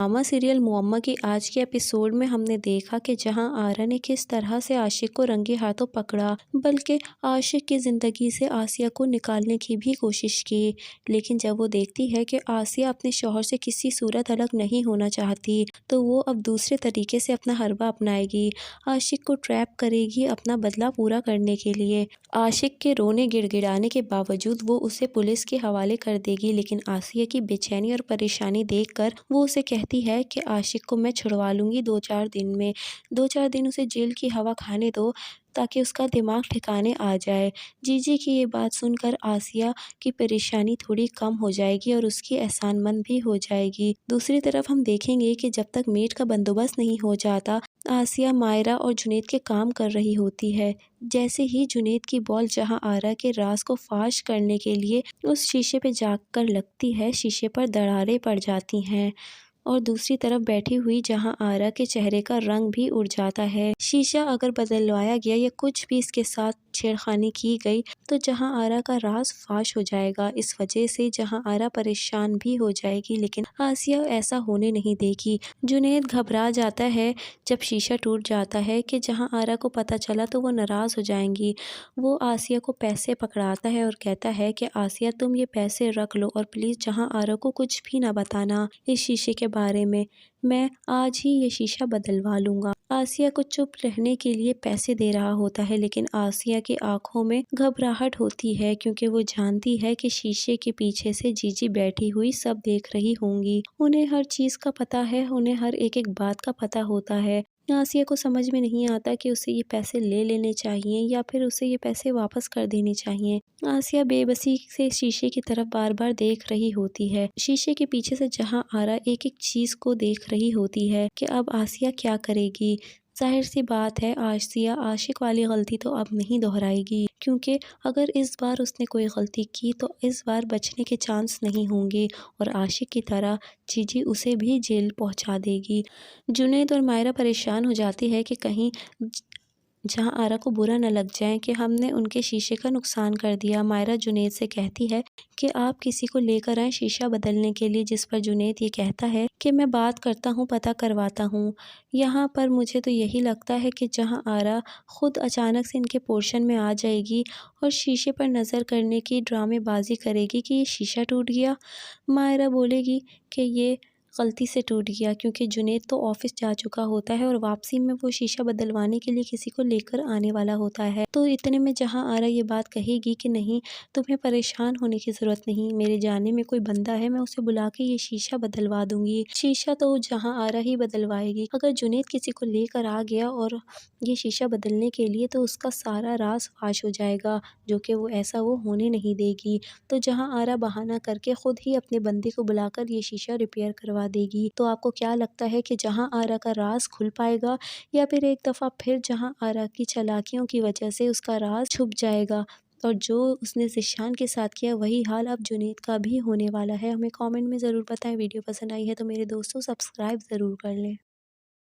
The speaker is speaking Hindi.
ड्रामा सीरियल मुअम्मा की आज के एपिसोड में हमने देखा कि जहां आरा ने किस तरह से आशिक को रंगे हाथों पकड़ा, बल्कि आशिक की ज़िंदगी से आसिया को निकालने की भी कोशिश की। लेकिन जब वो देखती है कि आसिया अपने शौहर से किसी सूरत अलग नहीं होना चाहती, तो वो अब दूसरे तरीके से अपना हरबा अपनाएगी, आशिक को ट्रैप करेगी अपना बदला पूरा करने के लिए। आशिक के रोने गिड़गिड़ाने के बावजूद वो उसे पुलिस के हवाले कर देगी, लेकिन आसिया की बेचैनी और परेशानी देखकर वो उसे कहती है कि आशिक को मैं छुड़वा लूँगी 2-4 दिन में। 2-4 दिन उसे जेल की हवा खाने दो ताकि उसका दिमाग ठिकाने आ जाए। जीजी की ये बात सुनकर आसिया की परेशानी थोड़ी कम हो जाएगी और उसकी एहसानमंद भी हो जाएगी। दूसरी तरफ हम देखेंगे कि जब तक मेड का बंदोबस्त नहीं हो जाता, आसिया मायरा और जुनैद के काम कर रही होती है। जैसे ही जुनैद की बॉल जहां आरा के राज को फाश करने के लिए उस शीशे पे जाकर लगती है, शीशे पर दरारें पड़ जाती हैं और दूसरी तरफ बैठी हुई जहां आरा के चेहरे का रंग भी उड़ जाता है। शीशा अगर बदलवाया गया या कुछ भी इसके साथ छेड़खानी की गई तो जहां आरा का राज फाश हो जाएगा। इस वजह से जहां आरा परेशान भी हो जाएगी, लेकिन आसिया ऐसा होने नहीं देगी। जुनैद घबरा जाता है जब शीशा टूट जाता है कि जहां आरा को पता चला तो वो नाराज़ हो जाएंगी। वो आसिया को पैसे पकड़ाता है और कहता है कि आसिया तुम ये पैसे रख लो और प्लीज़ जहां आरा को कुछ भी ना बताना इस शीशे के बारे में। मैं आज ही ये शीशा बदलवा लूँगा। आसिया को चुप रहने के लिए पैसे दे रहा होता है, लेकिन आसिया की आंखों में घबराहट होती है क्योंकि वो जानती है कि शीशे के पीछे से जीजी बैठी हुई सब देख रही होंगी। उन्हें हर चीज़ का पता है, उन्हें हर एक बात का पता होता है। आसिया को समझ में नहीं आता कि उसे ये पैसे ले लेने चाहिए या फिर उसे ये पैसे वापस कर देने चाहिए। आसिया बेबसी से शीशे की तरफ बार-बार देख रही होती है। शीशे के पीछे से जहां आरा एक-एक चीज़ को देख रही होती है कि अब आसिया क्या करेगी। ज़ाहिर सी बात है, आसिया आशिक वाली गलती तो अब नहीं दोहराएगी, क्योंकि अगर इस बार उसने कोई गलती की तो इस बार बचने के चांस नहीं होंगे और आशिक की तरह जीजी उसे भी जेल पहुंचा देगी। जुनैद और मायरा परेशान हो जाती है कि कहीं जहां आरा को बुरा न लग जाए कि हमने उनके शीशे का नुकसान कर दिया। मायरा जुनैद से कहती है कि आप किसी को लेकर आए शीशा बदलने के लिए, जिस पर जुनैद ये कहता है कि मैं बात करता हूँ, पता करवाता हूँ। यहाँ पर मुझे तो यही लगता है कि जहाँ आरा खुद अचानक से इनके पोर्शन में आ जाएगी और शीशे पर नज़र करने की ड्रामेबाजी करेगी कि ये शीशा टूट गया। मायरा बोलेगी कि ये गलती से टूट गया क्योंकि जुनैद तो ऑफिस जा चुका होता है और वापसी में वो शीशा बदलवाने के लिए किसी को लेकर आने वाला होता है। तो इतने में जहां आरा ये बात कहेगी कि नहीं, तुम्हें परेशान होने की ज़रूरत नहीं, मेरे जाने में कोई बंदा है, मैं उसे बुला के ये शीशा बदलवा दूंगी। शीशा तो जहां आरा ही बदलवाएगी। अगर जुनैद किसी को लेकर आ गया और ये शीशा बदलने के लिए तो उसका सारा राज फाश हो जाएगा, जो कि वो होने नहीं देगी। तो जहां आरा बहाना करके खुद ही अपने बंदे को बुलाकर ये शीशा रिपेयर करवा देगी। तो आपको क्या लगता है कि जहां आरा का राज खुल पाएगा या फिर एक दफ़ा फिर जहां आरा की चालाकियों की वजह से उसका राज छुप जाएगा और जो उसने ज़िशान के साथ किया वही हाल अब जुनैद का भी होने वाला है? हमें कमेंट में ज़रूर बताएं। वीडियो पसंद आई है तो मेरे दोस्तों सब्सक्राइब ज़रूर कर लें।